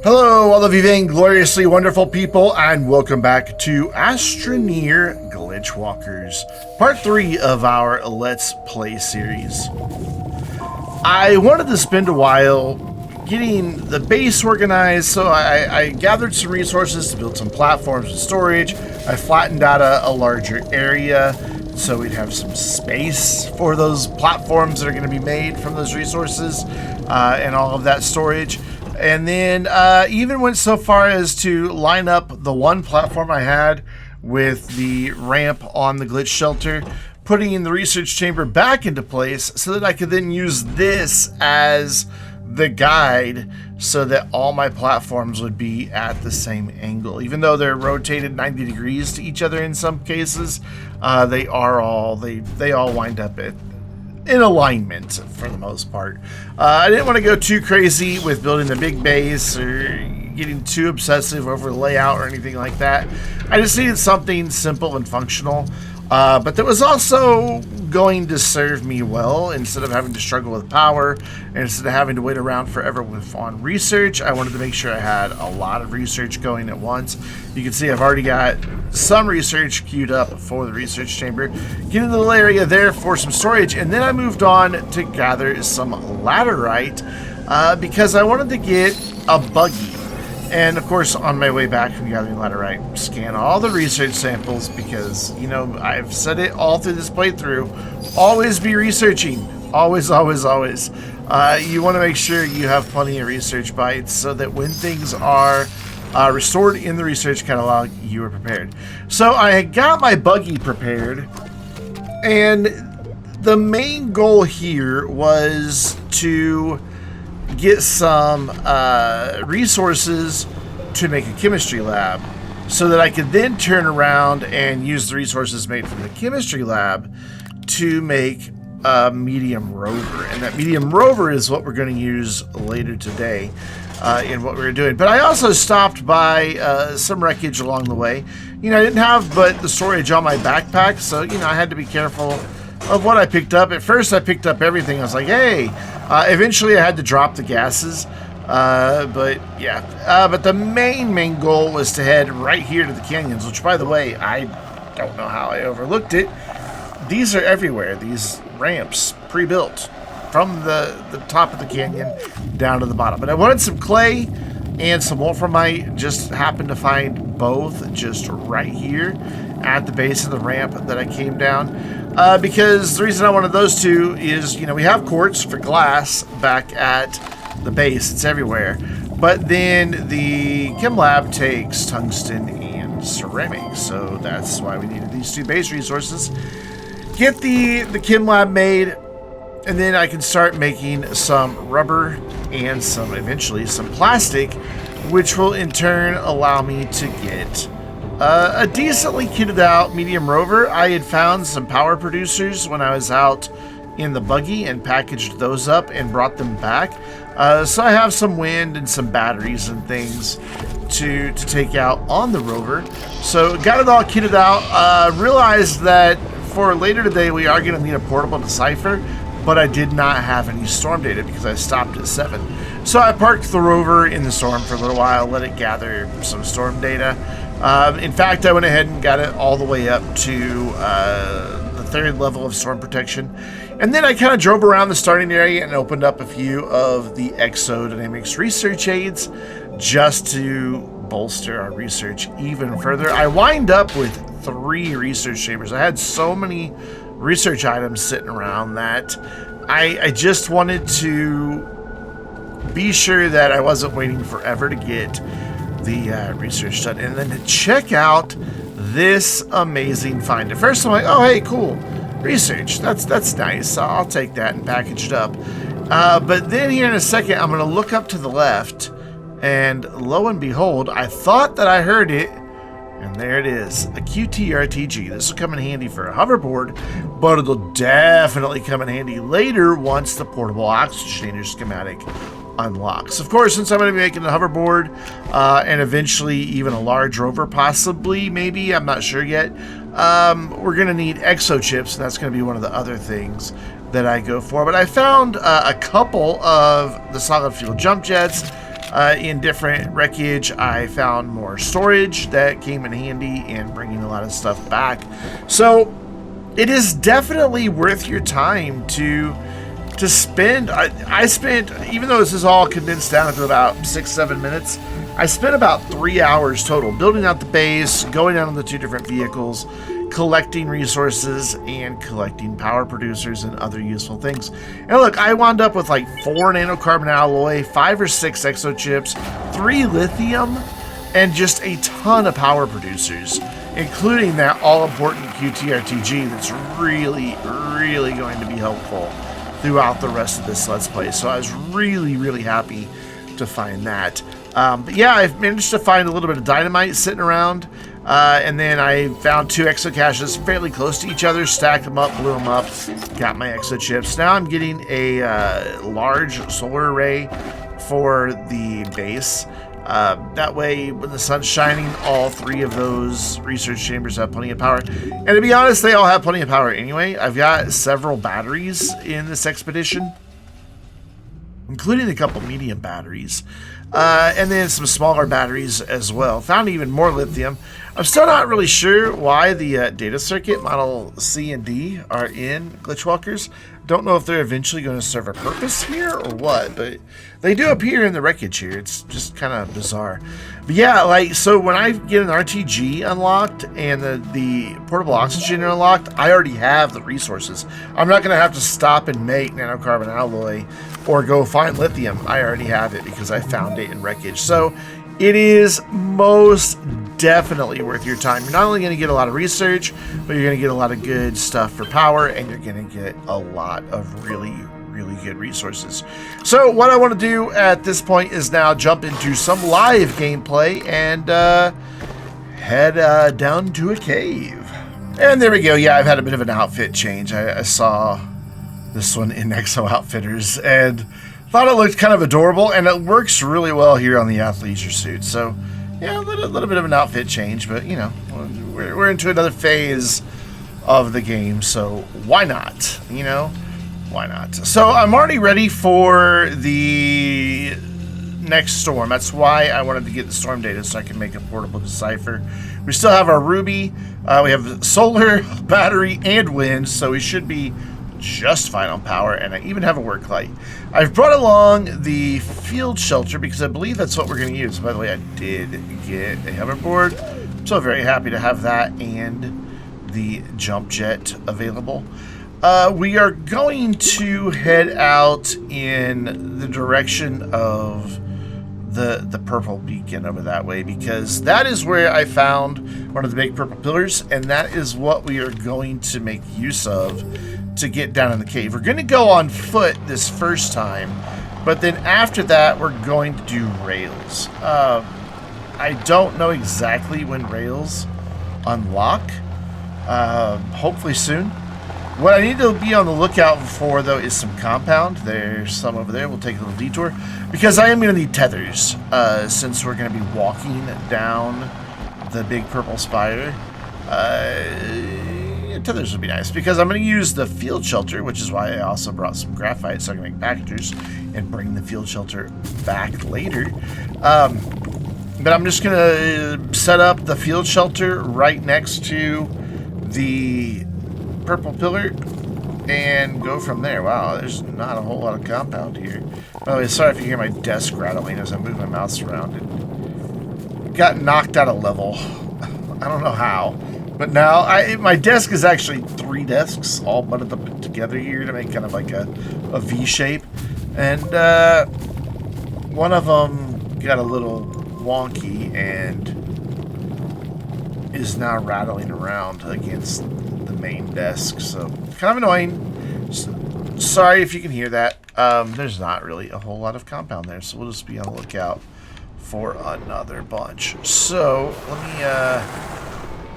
Hello, all of you vaingloriously wonderful people, and welcome back to Astroneer Glitchwalkers, part 3 of our Let's Play series. I wanted to spend a while getting the base organized, so I gathered some resources to build some platforms and storage. I flattened out a larger area so we'd have some space for those platforms that are going to be made from those resources and all of that storage. And then even went so far as to line up the one platform I had with the ramp on the glitch shelter, putting the research chamber back into place so that I could then use this as the guide so that all my platforms would be at the same angle. Even though they're rotated 90 degrees to each other in some cases, they all wind up in alignment for the most part. I didn't want to go too crazy with building the big base or getting too obsessive over layout or anything like that. I just needed something simple and functional, but that was also going to serve me well instead of having to struggle with power and instead of having to wait around forever on research. I wanted to make sure I had a lot of research going at once. You can see I've already got some research queued up for the research chamber. Get into the little area there for some storage, and then I moved on to gather some laterite because I wanted to get a buggy. And of course, on my way back from gathering laterite, scan all the research samples because, you know, I've said it all through this playthrough, always be researching. Always, always, always. You want to make sure you have plenty of research bytes so that when things are restored in the research catalog, you are prepared. So I had got my buggy prepared, and the main goal here was to get some resources to make a chemistry lab so that I could then turn around and use the resources made from the chemistry lab to make a medium rover. And that medium rover is what we're going to use later today in what we were doing. But I also stopped by some wreckage along the way. You know, I didn't have but the storage on my backpack, so, you know, I had to be careful of what I picked up. At first I picked up everything. I was like, hey. Eventually I had to drop the gases, but yeah. But the main goal was to head right here to the canyons, which, by the way, I don't know how I overlooked it. These are everywhere, these ramps pre-built from the top of the canyon down to the bottom. But I wanted some clay and some wolframite. Just happened to find both just right here at the base of the ramp that I came down. Because the reason I wanted those two is, you know, we have quartz for glass back at the base. It's everywhere. But then the chem lab takes tungsten and ceramic. So that's why we needed these two base resources. Get the chem lab made, and then I can start making some rubber and eventually some plastic, which will in turn allow me to get a decently kitted out medium rover. I had found some power producers when I was out in the buggy and packaged those up and brought them back. So I have some wind and some batteries and things to take out on the rover. So got it all kitted out. Realized that for later today we are going to need a portable decipher, but I did not have any storm data because I stopped at 7. So I parked the rover in the storm for a little while, let it gather some storm data. In fact, I went ahead and got it all the way up to the 3rd level of storm protection. And then I kind of drove around the starting area and opened up a few of the exodynamics research aids just to bolster our research even further. I wind up with 3 research chambers. I had so many research items sitting around that I just wanted to be sure that I wasn't waiting forever to get the research done. And then to check out this amazing find. At first I'm like, oh hey, cool, research, that's nice, I'll take that and package it up. But then here in a second I'm gonna look up to the left, and lo and behold, I thought that I heard it, and there it is, a QT-RTG. This will come in handy for a hoverboard, but it'll definitely come in handy later once the portable oxygenator schematic unlocks. Of course, since I'm going to be making a hoverboard and eventually even a large rover, possibly, maybe, I'm not sure yet, we're going to need exo chips, and that's going to be one of the other things that I go for. But I found a couple of the solid fuel jump jets in different wreckage. I found more storage that came in handy and bringing a lot of stuff back. So it is definitely worth your time to spend. I spent, even though this is all condensed down to about 6-7 minutes, I spent about 3 hours total building out the base, going out on the 2 different vehicles, collecting resources, and collecting power producers and other useful things. And look, I wound up with like 4 nanocarbon alloy, 5 or 6 exochips, 3 lithium, and just a ton of power producers, including that all-important QT-RTG that's really, really going to be helpful throughout the rest of this Let's Play. So I was really, really happy to find that. But yeah, I've managed to find a little bit of dynamite sitting around, and then I found 2 exocaches fairly close to each other, stacked them up, blew them up, got my exochips. Now I'm getting a large solar array for the base. That way, when the sun's shining, all 3 of those research chambers have plenty of power. And to be honest, they all have plenty of power anyway. I've got several batteries in this expedition, including a couple medium batteries, and then some smaller batteries as well. Found even more lithium. I'm still not really sure why the data circuit model C and D are in Glitchwalkers. Don't know if they're eventually going to serve a purpose here or what, but they do appear in the wreckage here. It's just kind of bizarre. But yeah, like, so when I get an RTG unlocked and the portable oxygen unlocked, I already have the resources. I'm not going to have to stop and make nanocarbon alloy or go find lithium. I already have it because I found it in wreckage. So it is most definitely worth your time. You're not only going to get a lot of research, but you're going to get a lot of good stuff for power, and you're going to get a lot of really, really good resources. So what I want to do at this point is now jump into some live gameplay and head down to a cave. And there we go. Yeah, I've had a bit of an outfit change. I saw this one in Exo Outfitters and thought it looked kind of adorable, and it works really well here on the athleisure suit. So yeah, a little bit of an outfit change, but you know, we're into another phase of the game, so why not? You know, why not? So I'm already ready for the next storm. That's why I wanted to get the storm data so I can make a portable decipher. We still have our ruby. We have solar, battery, and wind, so we should be just fine on power, and I even have a work light. I've brought along the field shelter because I believe that's what we're going to use. By the way, I did get a hoverboard. I'm so very happy to have that and the jump jet available. We are going to head out in the direction of the purple beacon over that way, because that is where I found one of the big purple pillars, and that is what we are going to make use of to get down in the cave. We're going to go on foot this first time, but then after that we're going to do rails. I don't know exactly when rails unlock. Hopefully soon. What I need to be on the lookout for, though, is some compound. There's some over there. We'll take a little detour because I am going to need tethers since we're going to be walking down the big purple spire. Tethers would be nice because I'm going to use the field shelter, which is why I also brought some graphite so I can make packagers and bring the field shelter back later. But I'm just going to set up the field shelter right next to the purple pillar and go from there. Wow, there's not a whole lot of compound here. By the way, sorry if you hear my desk rattling as I move my mouse around. It got knocked out of level. I don't know how. But now, my desk is actually 3 desks all butted up together here to make kind of like a V shape. And one of them got a little wonky and is now rattling around against the main desk. So, kind of annoying. Sorry if you can hear that. There's not really a whole lot of compound there, so we'll just be on the lookout for another bunch. So, let me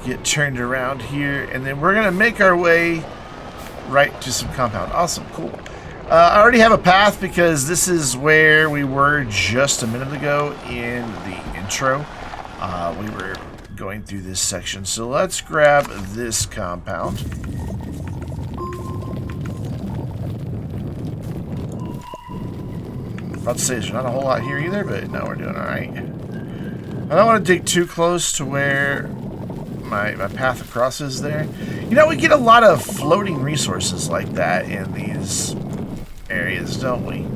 get turned around here, and then we're gonna make our way right to some compound. Awesome, cool. I already have a path because this is where we were just a minute ago in the intro. We were going through this section, so let's grab this compound. About to say there's not a whole lot here either, but no, we're doing all right. I don't want to dig too close to where my path across is there. You know, we get a lot of floating resources like that in these areas, don't we?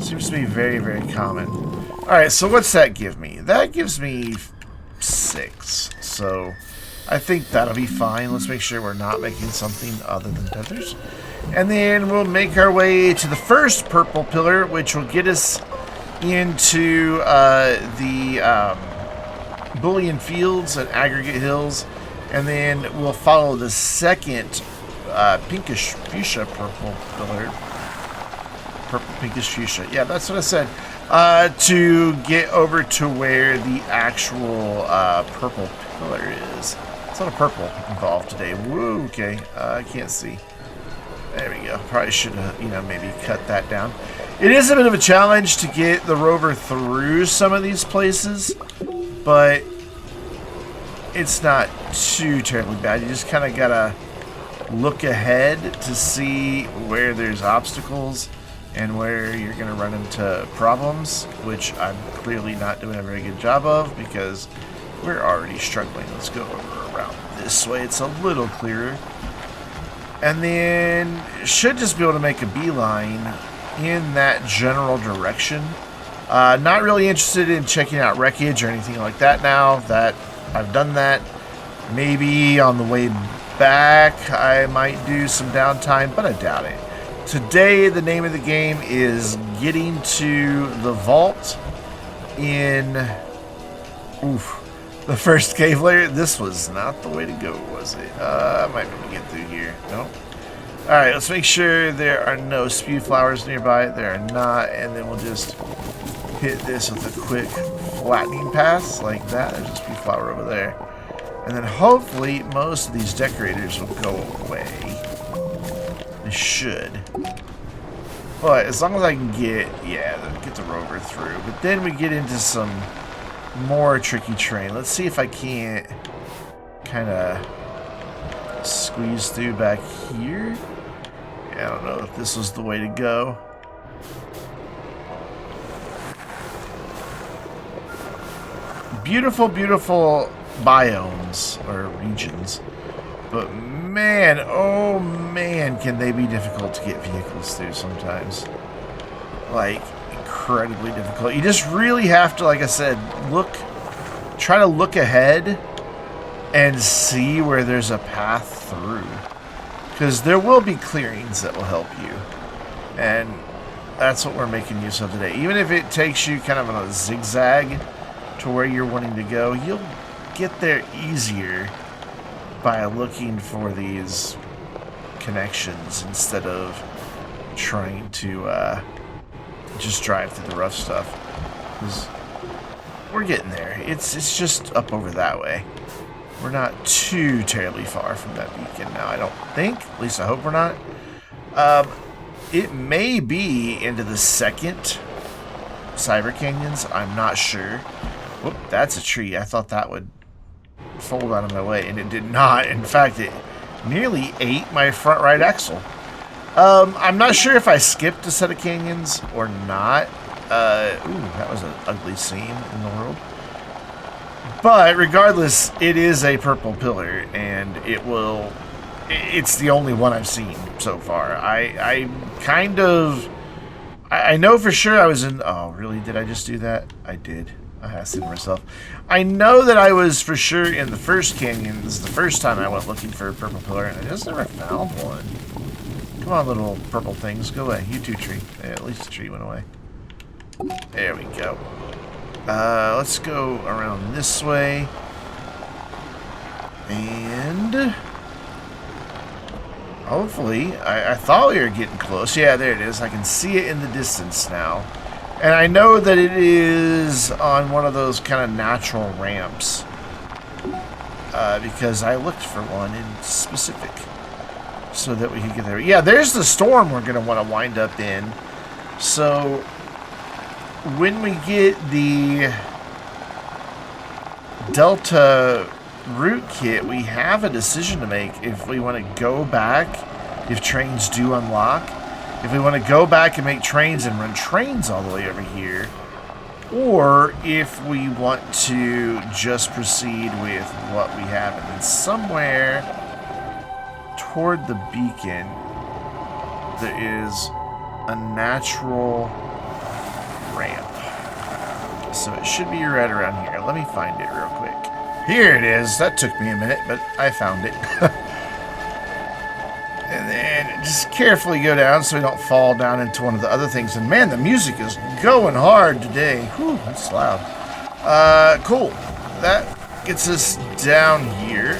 Seems to be very, very common. All right, so what's that give me? That gives me 6. So I think that'll be fine. Let's make sure we're not making something other than tethers. And then we'll make our way to the first purple pillar, which will get us into the Bullion Fields and Aggregate Hills. And then we'll follow the second pinkish fuchsia purple pillar. Purple pinkish fuchsia. Yeah, that's what I said. To get over to where the actual purple pillar is. It's a lot of purple involved today. Woo, okay. I can't see. There we go. Probably should have, you know, maybe cut that down. It is a bit of a challenge to get the rover through some of these places, but it's not too terribly bad. You just kind of gotta look ahead to see where there's obstacles and where you're gonna run into problems, which I'm clearly not doing a very good job of because we're already struggling. Let's go around this way. It's a little clearer. And then should just be able to make a beeline in that general direction. Not really interested in checking out wreckage or anything like that now that I've done that. Maybe on the way back I might do some downtime, but I doubt it. Today the name of the game is getting to the vault in the first cave layer. This was not the way to go, was it? I might be able to get through here. Nope. Alright, let's make sure there are no spew flowers nearby. There are not. And then we'll just hit this with a quick flattening pass like that. There's a spew flower over there. And then hopefully most of these decorators will go away. They should. But as long as I can get the rover through. But then we get into some more tricky terrain. Let's see if I can't kind of squeeze through back here. Yeah, I don't know if this was the way to go. Beautiful, beautiful biomes or regions. But man, oh man, can they be difficult to get vehicles through sometimes. Like, incredibly difficult. You just really have to, like I said, try to look ahead and see where there's a path through. Because there will be clearings that will help you. And that's what we're making use of today. Even if it takes you kind of on a zigzag to where you're wanting to go, you'll get there easier by looking for these connections instead of trying to just drive through the rough stuff. Because we're getting there. It's just up over that way. We're not too terribly far from that beacon now, I don't think. At least I hope we're not. It may be into the second Cyber Canyons. I'm not sure. Whoop, that's a tree. I thought that would fold out of my way, and it did not. In fact, it nearly ate my front right axle. I'm not sure if I skipped a set of canyons or not. Ooh, that was an ugly scene in the world. But regardless, it is a purple pillar, and it's the only one I've seen so far. I know for sure I was in... Oh, really? Did I just do that? I did. I asked it myself. I know that I was for sure in the first canyons the first time I went looking for a purple pillar, and I just never found one. Come on, little purple things. Go away. You too, tree. Yeah, at least the tree went away. There we go. Let's go around this way. And hopefully, I thought we were getting close. Yeah, there it is. I can see it in the distance now. And I know that it is on one of those kind of natural ramps. Because I looked for one in specific. So that we could get there. Yeah, there's the storm we're going to want to wind up in. So when we get the Delta rootkit, we have a decision to make if we want to go back, if trains do unlock, if we want to go back and make trains and run trains all the way over here, or if we want to just proceed with what we have. And then somewhere toward the beacon, there is a natural ramp. So it should be right around here. Let me find it real quick. Here it is. That took me a minute, but I found it. And then just carefully go down so we don't fall down into one of the other things. And man, the music is going hard today. Whew, that's loud. Cool. That gets us down here.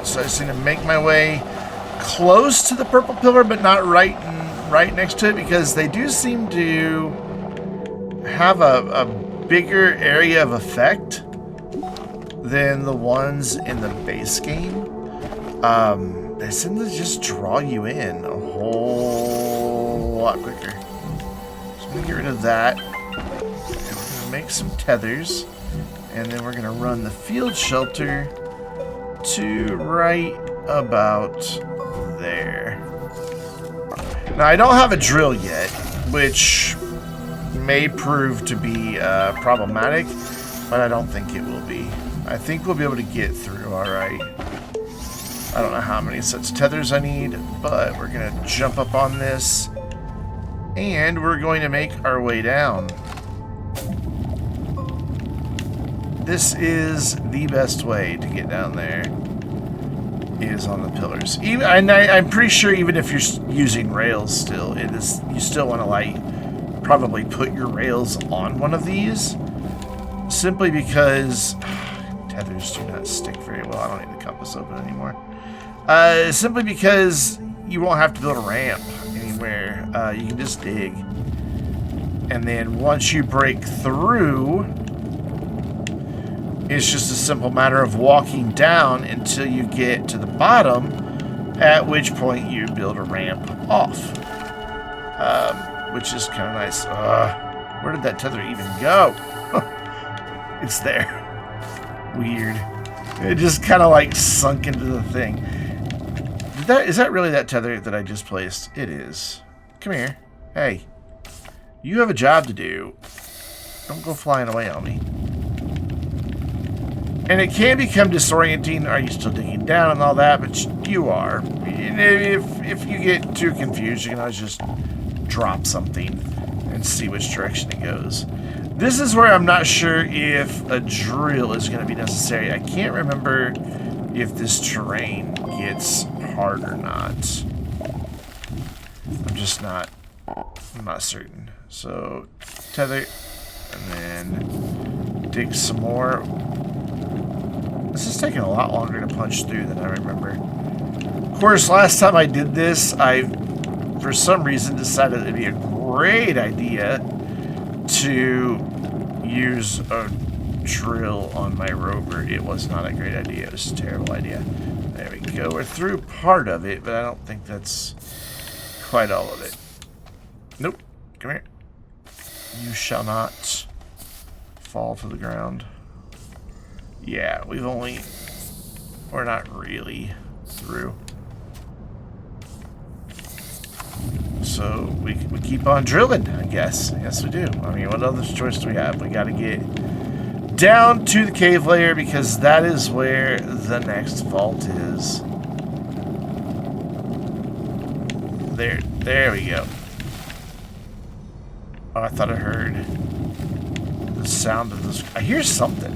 So I just need to make my way close to the purple pillar, but not right next to it, because they do seem to have a bigger area of effect than the ones in the base game. They seem to just draw you in a whole lot quicker. So I'm going to get rid of that. And we're going to make some tethers. And then we're going to run the field shelter to right about there. Now, I don't have a drill yet, which may prove to be problematic, but I don't think it will be. I think we'll be able to get through all right. I don't know how many sets of tethers I need, but we're going to jump up on this, and we're going to make our way down. This is the best way to get down there, is on the pillars. I'm pretty sure even if you're using rails still, you still want to, like, probably put your rails on one of these, simply because tethers do not stick very well. I don't need the compass open anymore. Simply because you won't have to build a ramp anywhere. You can just dig. And then once you break through, it's just a simple matter of walking down until you get to the bottom, at which point you build a ramp off. Which is kind of nice. Where did that tether even go? It's there. Weird. It just kind of like sunk into the thing. Is that really that tether that I just placed? It is. Come here. Hey. You have a job to do. Don't go flying away on me. And it can become disorienting. Are you still digging down and all that? But you are. And if you get too confused, you can always just drop something and see which direction it goes. This is where I'm not sure if a drill is going to be necessary. I can't remember if this terrain gets hard or not. I'm not certain. So tether, and then dig some more. This is taking a lot longer to punch through than I remember. Of course, last time I did this, I, for some reason, decided it'd be a great idea to use a drill on my rover. It was not a great idea. It was a terrible idea. There we go. We're through part of it, but I don't think that's quite all of it. Nope. Come here. You shall not fall to the ground. Yeah, we're not really through. So we keep on drilling, I guess. Yes, we do. I mean, what other choice do we have? We got to get down to the cave layer, because that is where the next vault is. There we go. Oh, I thought I heard the sound of this. I hear something.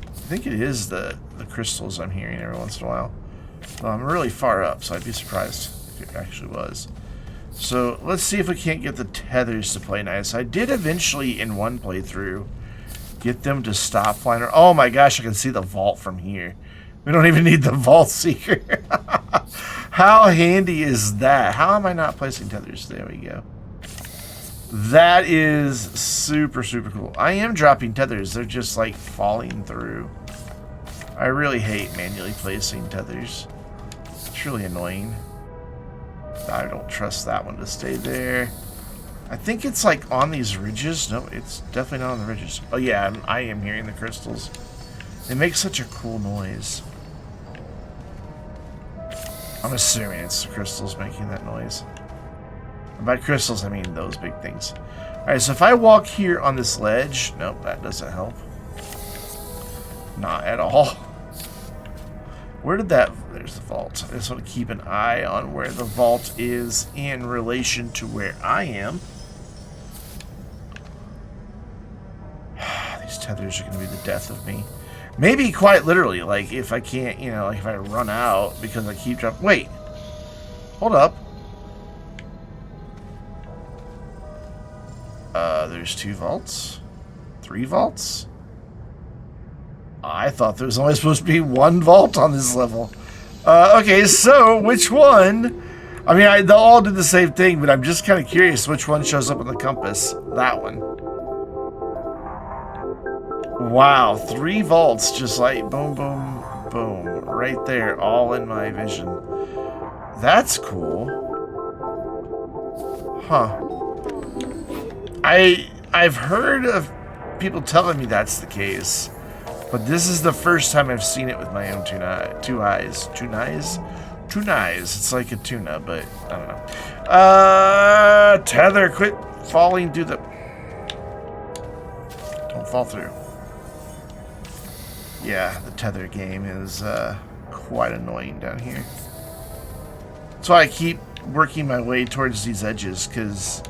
I think it is the crystals I'm hearing every once in a while. Well, I'm really far up, so I'd be surprised if it actually was. So let's see if we can't get the tethers to play nice. I did eventually, in one playthrough, get them to stop flying. Oh my gosh, I can see the vault from here. We don't even need the vault seeker. How handy is that? How am I not placing tethers? There we go. That is super, super cool. I am dropping tethers. They're just like falling through. I really hate manually placing tethers. It's really annoying. I don't trust that one to stay there. I think it's like on these ridges. No, it's definitely not on the ridges. Oh yeah, I am hearing the crystals. They make such a cool noise. I'm assuming it's the crystals making that noise. And by crystals, I mean those big things. Alright, so if I walk here on this ledge... Nope, that doesn't help. Not at all. Where did that... There's the vault. I just want to keep an eye on where the vault is in relation to where I am. These tethers are going to be the death of me. Maybe quite literally, like if I can't, you know, like if I run out because I keep dropping... Wait. Hold up. There's 2 vaults? 3 vaults? I thought there was only supposed to be 1 vault on this level. Okay, so which one? I mean, they all did the same thing, but I'm just kind of curious which one shows up on the compass. That one. Wow, 3 vaults, just like boom, boom, boom, right there, all in my vision. That's cool. Huh. I've heard of people telling me that's the case, but this is the first time I've seen it with my own two eyes. It's like a tuna, but I don't know. Tether, quit falling through the... Don't fall through. Yeah, the tether game is quite annoying down here. That's why I keep working my way towards these edges, because,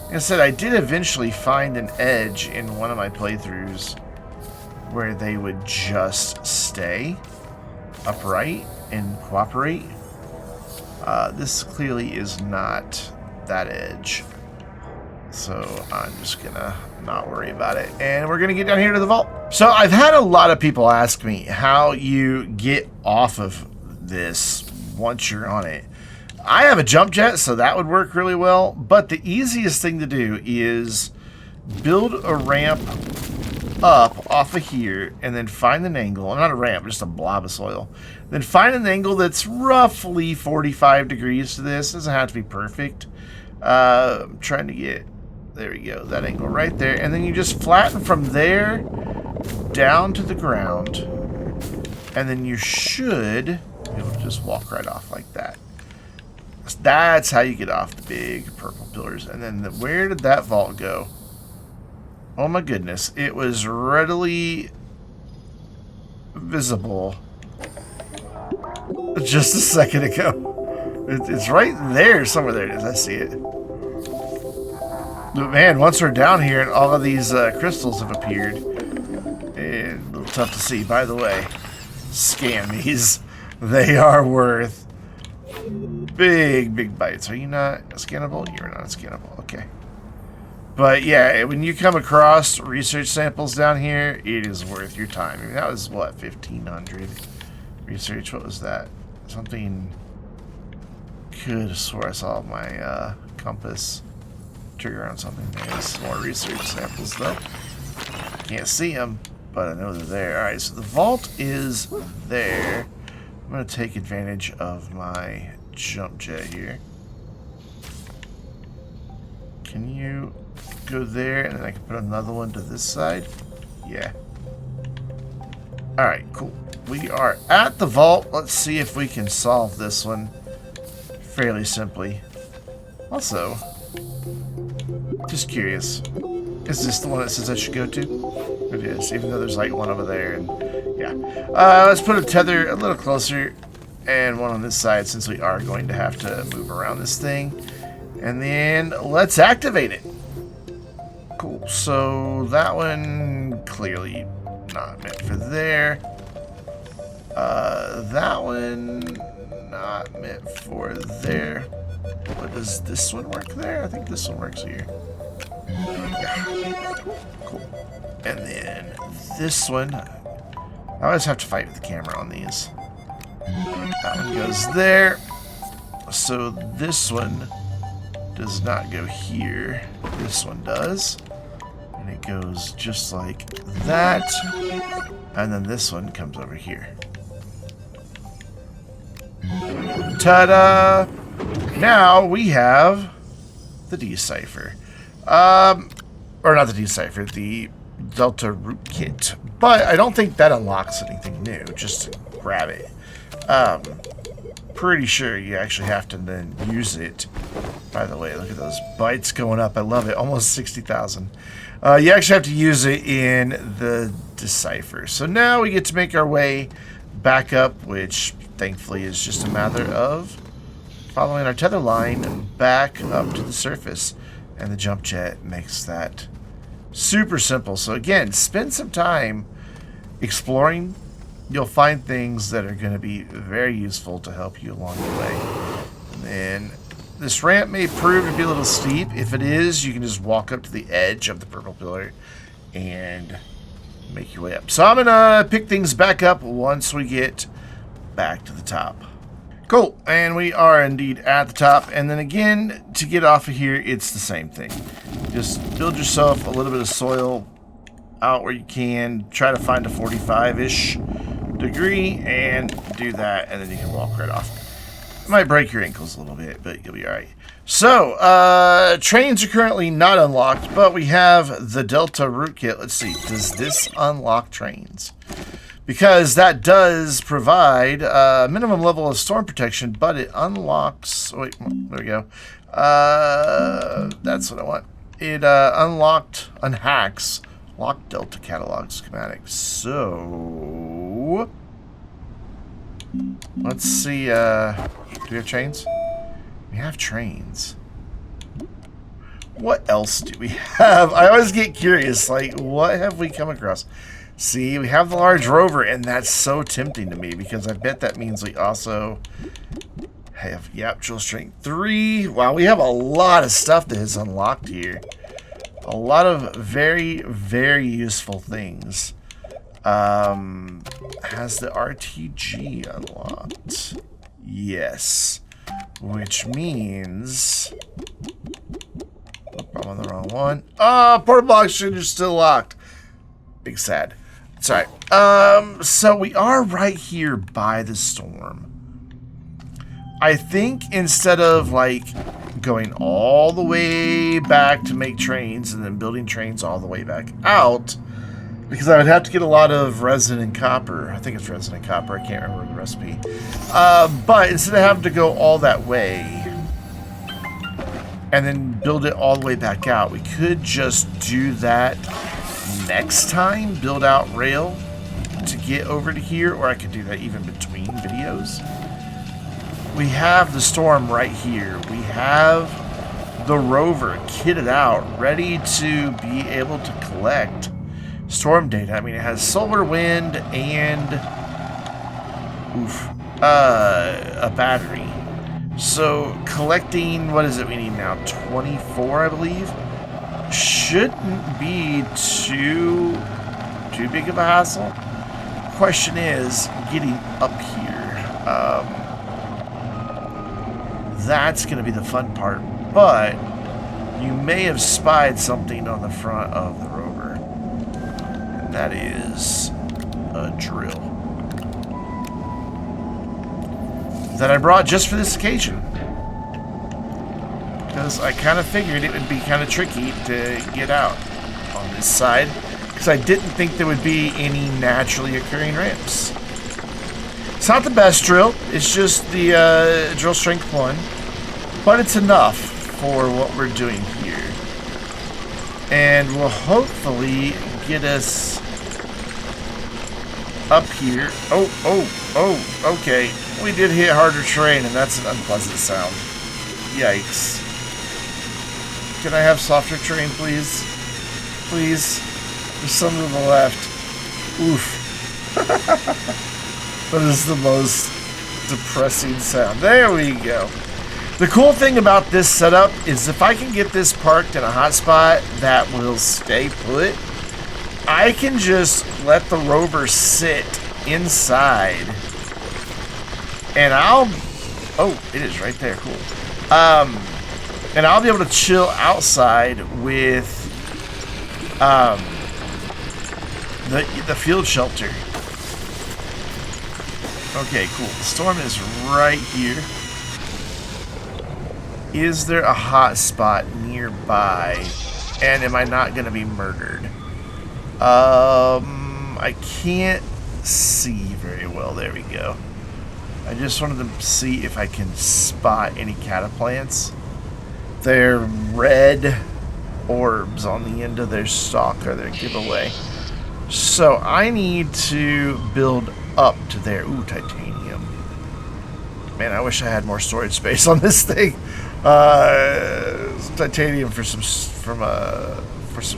like I said, I did eventually find an edge in one of my playthroughs where they would just stay upright and cooperate. This clearly is not that edge. So I'm just gonna not worry about it. And we're gonna get down here to the vault. So I've had a lot of people ask me how you get off of this once you're on it. I have a jump jet, so that would work really well. But the easiest thing to do is build a ramp up off of here and then find an angle. Not a ramp, just a blob of soil. Then find an angle that's roughly 45 degrees to this. Doesn't have to be perfect. I'm trying to get... There we go, that angle right there. And then you just flatten from there down to the ground. And then you should be able to just walk right off like that. That's how you get off the big purple pillars. And then where did that vault go? Oh my goodness. It was readily visible just a second ago. It's right there somewhere. There it is. I see it. But man, once we're down here and all of these crystals have appeared, and a little tough to see. By the way, scan these. They are worth big bites. Are you not scannable? You're not scannable. Okay. But yeah, when you come across research samples down here, it is worth your time. I mean, that was what, 1,500 research? What was that? Something. Could have swore I saw my compass trigger on something. There's more research samples though. Can't see them, but I know they're there. Alright, so the vault is there. I'm going to take advantage of my jump jet here. Can you go there and then I can put another one to this side? Yeah. Alright, cool. We are at the vault. Let's see if we can solve this one fairly simply. Also, just curious, is this the one that says I should go to? It is, even though there's like one over there. And yeah, let's put a tether a little closer and one on this side since we are going to have to move around this thing. And then let's activate it. Cool. So that one clearly not meant for there. That one not meant for there. But does this one work there? I think this one works here. Yeah. Cool. And then this one. I always have to fight with the camera on these. That one goes there. So this one does not go here. This one does. And it goes just like that. And then this one comes over here. Ta-da! Now we have the decipher. Or not the decipher, the Delta rootkit. But I don't think that unlocks anything new. Just grab it. pretty sure you actually have to then use it. By the way, look at those bytes going up. I love it. Almost 60,000. You actually have to use it in the decipher. So now we get to make our way back up, which thankfully is just a matter of following our tether line back up to the surface. And the jump jet makes that super simple. So again, spend some time exploring. You'll find things that are going to be very useful to help you along the way. And then this ramp may prove to be a little steep. If it is, you can just walk up to the edge of the purple pillar and make your way up. So I'm going to pick things back up once we get back to the top. Cool, and we are indeed at the top. And then again, to get off of here, it's the same thing. Just build yourself a little bit of soil out where you can. Try to find a 45-ish degree and do that, and then you can walk right off. It might break your ankles a little bit, but you'll be alright. So, trains are currently not unlocked, but we have the Delta rootkit. Let's see, does this unlock trains? Because that does provide a minimum level of storm protection, but it unlocks... Oh, wait, there we go. That's what I want. It unhacks locked Delta catalog schematic. So... let's see, do we have trains? We have trains. What else do we have? I always get curious, like, what have we come across? See, we have the large rover, and that's so tempting to me, because I bet that means we also have, yep, drill strength 3. Wow, we have a lot of stuff that is unlocked here. A lot of very, very useful things. Has the RTG unlocked? Yes. Which means... I'm on the wrong one. Oh, portable oxygen is still locked. Big sad. It's alright. So we are right here by the storm. I think instead of, like, going all the way back to make trains and then building trains all the way back out... because I would have to get a lot of resin and copper. I think it's resin and copper. I can't remember the recipe. But instead of having to go all that way and then build it all the way back out, we could just do that next time. Build out rail to get over to here, or I could do that even between videos. We have the storm right here. We have the rover kitted out, ready to be able to collect storm data. I mean, it has solar, wind, and a battery. So collecting, what is it we need now? 24, I believe. Shouldn't be too big of a hassle. Question is getting up here. That's going to be the fun part. But you may have spied something on the front of the rover. That is a drill that I brought just for this occasion, because I kind of figured it would be kind of tricky to get out on this side, because I didn't think there would be any naturally occurring ramps. It's not the best drill, it's just the drill strength 1, but it's enough for what we're doing here, and will hopefully get us up here. Oh, okay. We did hit harder terrain, and that's an unpleasant sound. Yikes. Can I have softer terrain, please? Please? There's some to the left. Oof. That is the most depressing sound. There we go. The cool thing about this setup is if I can get this parked in a hotspot that will stay put, I can just let the rover sit inside, and oh, it is right there, cool. And I'll be able to chill outside with the field shelter. Okay, cool. The storm is right here. Is there a hot spot nearby? And am I not going to be murdered? I can't see very well. There we go. I just wanted to see if I can spot any cataplants. They're red orbs on the end of their stalk or their giveaway. So I need to build up to there. Ooh, titanium. Man, I wish I had more storage space on this thing. Titanium for some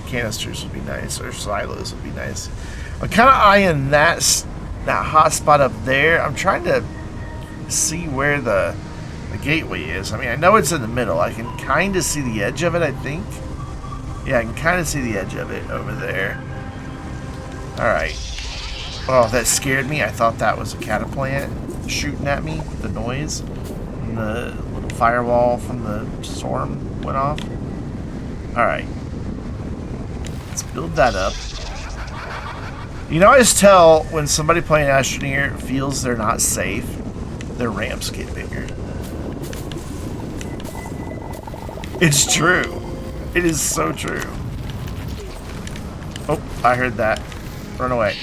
canisters would be nice, or silos would be nice. I'm kind of eyeing that hot spot up there. I'm trying to see where the gateway is. I mean, I know it's in the middle. I can kind of see the edge of it, I think. Yeah, I can kind of see the edge of it over there. Alright. Oh, that scared me. I thought that was a cataplant shooting at me. The noise. And the little firewall from the storm went off. Alright. Let's build that up. You know, I just tell when somebody playing Astroneer feels they're not safe, their ramps get bigger. It's true. It is so true. Oh, I heard that. Run away.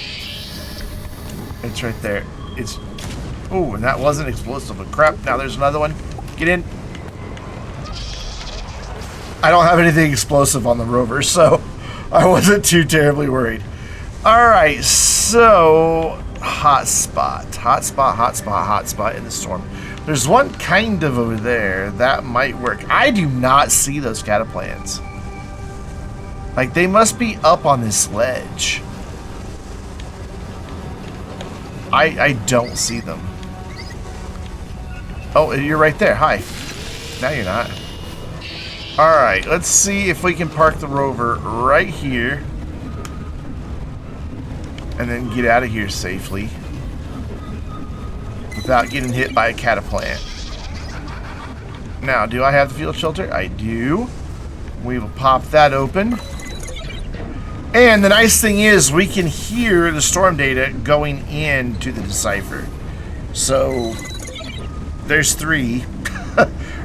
It's right there. It's... Oh, and that wasn't explosive, but crap. Now there's another one. Get in. I don't have anything explosive on the rover, so I wasn't too terribly worried. Alright, so... Hotspot in the storm. There's one kind of over there that might work. I do not see those cataplants. Like, they must be up on this ledge. I don't see them. Oh, you're right there. Hi. Now you're not. Alright, let's see if we can park the rover right here. And then get out of here safely. Without getting hit by a cataplant. Now, do I have the field shelter? I do. We will pop that open. And the nice thing is we can hear the storm data going into the decipher. So, there's 3.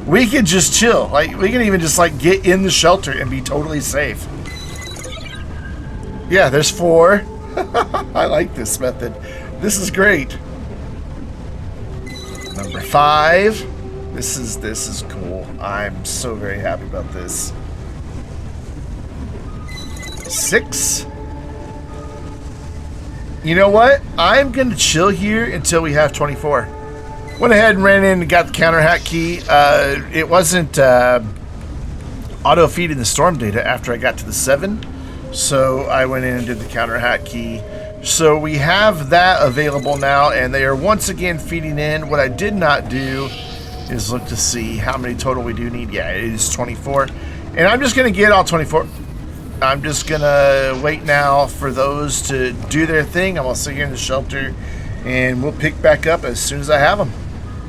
We can just chill. Like, we can even just like get in the shelter and be totally safe. Yeah, there's 4. I like this method. This is great. Number 5. This is cool. I'm so very happy about this. 6. You know what? I'm gonna chill here until we have 24. Went ahead and ran in and got the counter hack key. It wasn't auto feeding the storm data after I got to the 7. So I went in and did the counter hack key. So we have that available now, and they are once again feeding in. What I did not do is look to see how many total we do need. Yeah, it is 24. And I'm just going to get all 24. I'm just going to wait now for those to do their thing. I'm going to sit here in the shelter, and we'll pick back up as soon as I have them.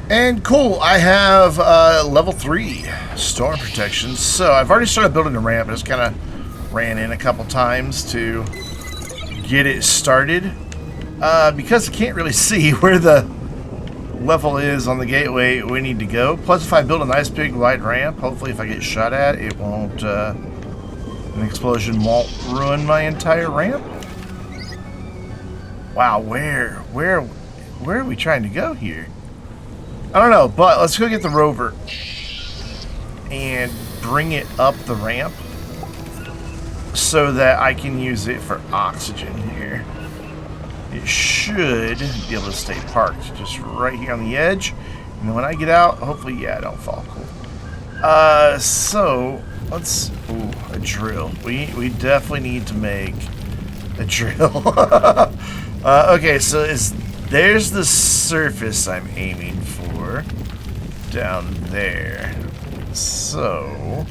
And cool, I have level 3 storm protection. So I've already started building the ramp. I just kind of ran in a couple times to get it started. Because I can't really see where the level is on the gateway we need to go. Plus, if I build a nice big wide ramp, hopefully if I get shot at, it won't... an explosion won't ruin my entire ramp. Wow, where are we trying to go here? I don't know, but let's go get the rover and bring it up the ramp so that I can use it for oxygen here. It should be able to stay parked just right here on the edge. And then when I get out, hopefully, yeah, I don't fall. Cool. So let's... Ooh, a drill. We definitely need to make a drill. Okay, so there's the surface I'm aiming for down there. So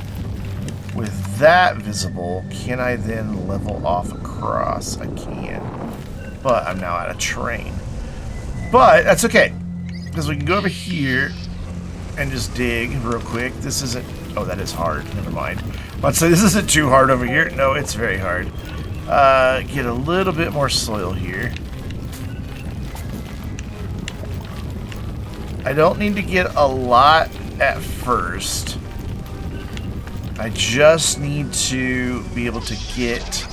with that visible, can I then level off across? I can. But I'm now out of terrain. But that's okay, because we can go over here and just dig real quick. This isn't... Oh, that is hard. Never mind. Let's say this isn't too hard over here. No, it's very hard. Get a little bit more soil here. I don't need to get a lot at first. I just need to be able to get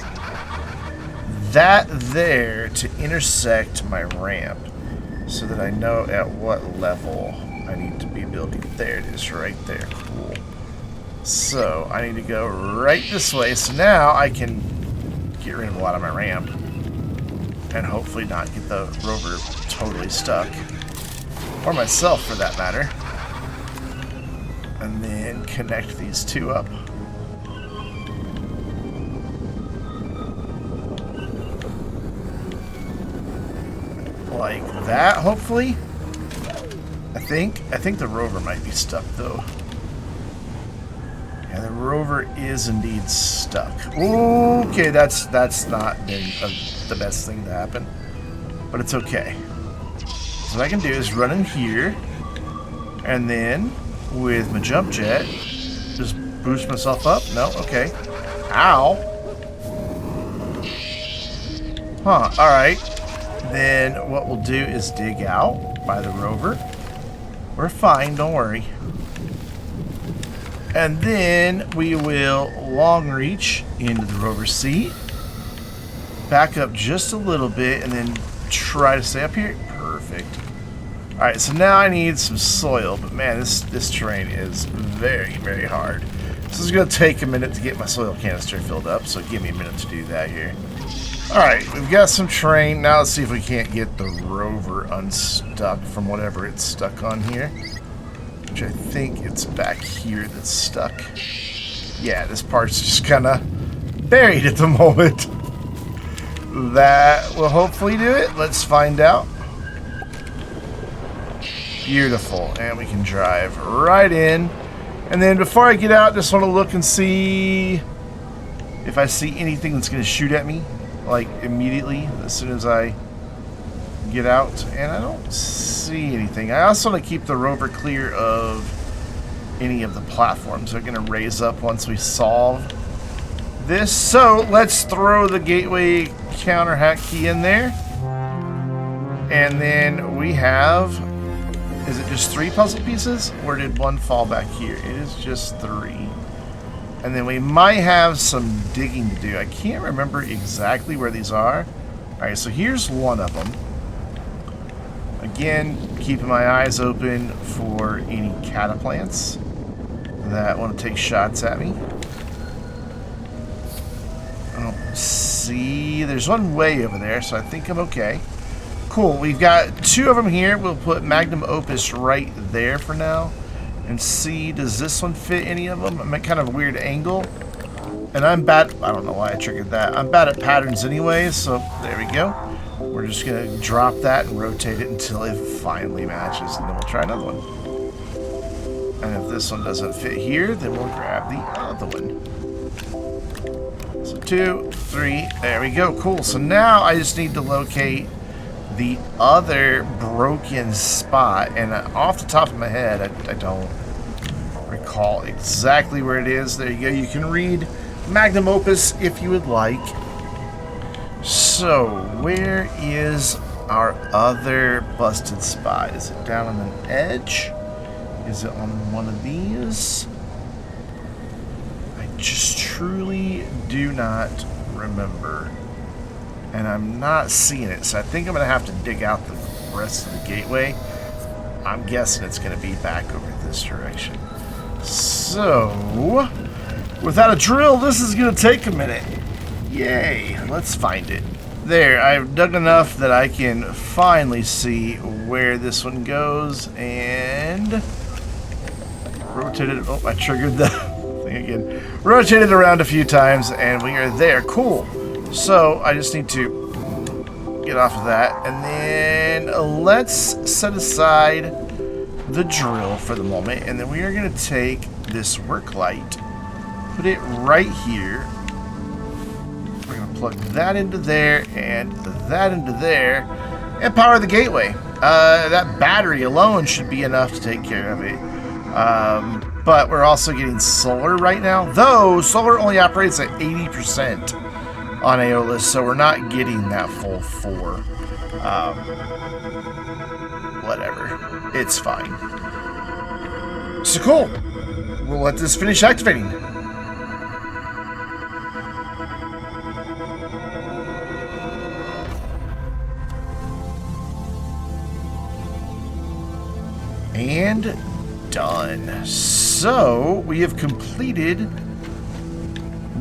that there to intersect my ramp. so that I know at what level I need to be building. There it is, right there. Cool. So I need to go right this way, so now I can get rid of a lot of my ramp and hopefully not get the rover totally stuck, or myself for that matter. And then connect these two up. Like that, hopefully. I think the rover might be stuck though. Yeah, the rover is indeed stuck. Okay, that's not been the best thing to happen, but it's okay. So what I can do is run in here, and then with my jump jet, just boost myself up. No, okay. Ow. Huh. All right. Then what we'll do is dig out by the rover. We're fine. Don't worry. And then we will long reach into the rover seat, back up just a little bit, and then try to stay up here. Perfect. All right, so now I need some soil, but man, this terrain is very, very hard. So it's going to take a minute to get my soil canister filled up, so give me a minute to do that here. All right, we've got some terrain. Now let's see if we can't get the rover unstuck from whatever it's stuck on here. Which I think it's back here that's stuck. Yeah, this part's just kind of buried at the moment. That will hopefully do it. Let's find out. Beautiful. And we can drive right in. And then before I get out, just want to look and see if I see anything that's going to shoot at me, like immediately as soon as I get out, and I don't see anything. I also want to keep the rover clear of any of the platforms they're going to raise up once we solve this. So let's throw the gateway counter hack key in there, and then we have, is it just 3 puzzle pieces, or did one fall back here? It is just 3. And then we might have some digging to do. I can't remember exactly where these are. Alright, so here's one of them. Again, keeping my eyes open for any cataplants that want to take shots at me. I don't see. There's one way over there, so I think I'm okay. Cool. We've got 2 of them here. We'll put Magnum Opus right there for now. And see, does this one fit any of them? I'm at kind of a weird angle. And I'm bad. I don't know why I triggered that. I'm bad at patterns anyway, so there we go. We're just going to drop that and rotate it until it finally matches, and then we'll try another one. And if this one doesn't fit here, then we'll grab the other one. So 2, 3, there we go. Cool. So now I just need to locate the other broken spot, and off the top of my head, I don't recall exactly where it is. There you go. You can read Magnum Opus if you would like. So, where is our other busted spot? Is it down on an edge? Is it on one of these? I just truly do not remember. And I'm not seeing it, so I think I'm going to have to dig out the rest of the gateway. I'm guessing it's going to be back over this direction. So, without a drill, this is going to take a minute. Yay, let's find it. There, I've dug enough that I can finally see where this one goes, and rotated. Oh, I triggered the thing again. Rotated around a few times, and we are there. Cool. So I just need to get off of that, and then let's set aside the drill for the moment, and then we are going to take this work light, put it right here. We're going to plug that into there and that into there and power the gateway. That battery alone should be enough to take care of it. But we're also getting solar right now, though solar only operates at 80% on Aeolus, so we're not getting that full 4. Whatever. It's fine. So cool. We'll let this finish activating. And done. So we have completed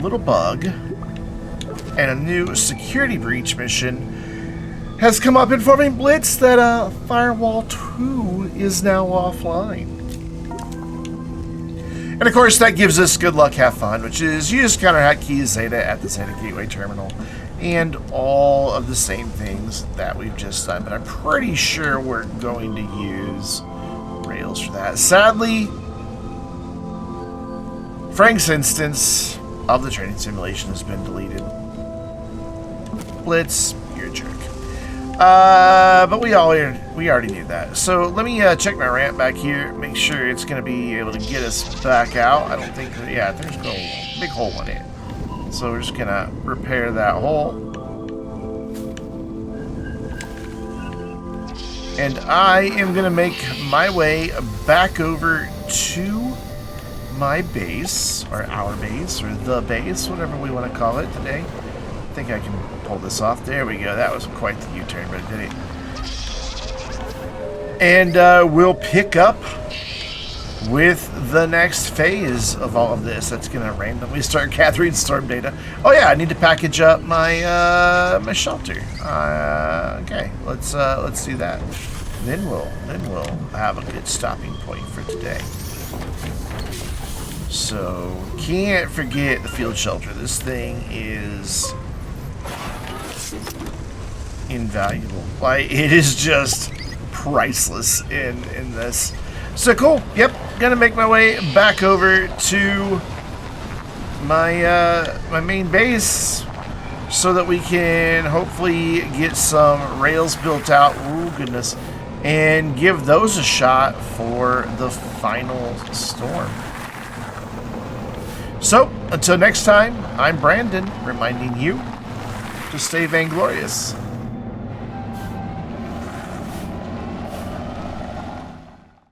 Little Bug, and a new security breach mission has come up informing Blitz that Firewall 2 is now offline. And of course that gives us good luck, have fun, which is use counter-hot-key Zeta at the Zeta Gateway Terminal, and all of the same things that we've just done. But I'm pretty sure we're going to use Rails for that. Sadly, Frank's instance of the training simulation has been deleted. Blitz, you're a jerk. But we already knew that. So let me check my ramp back here, make sure it's going to be able to get us back out. I don't think, yeah, there's a big hole in it. So we're just going to repair that hole. And I am going to make my way back over to my base, or our base, or the base, whatever we want to call it today. I think I can pull this off. There we go. That was quite the U-turn, but it did it. And we'll pick up with the next phase of all of this. That's going to randomly start gathering storm data. Oh yeah, I need to package up my my shelter. Okay, let's do that. Then we'll have a good stopping point for today. So, can't forget the field shelter. This thing is invaluable. Like, it is just priceless in this. So cool. Yep, gonna make my way back over to my my main base so that we can hopefully get some rails built out. Ooh, goodness. And give those a shot for the final storm. So, until next time, I'm Brandon, reminding you to stay vainglorious.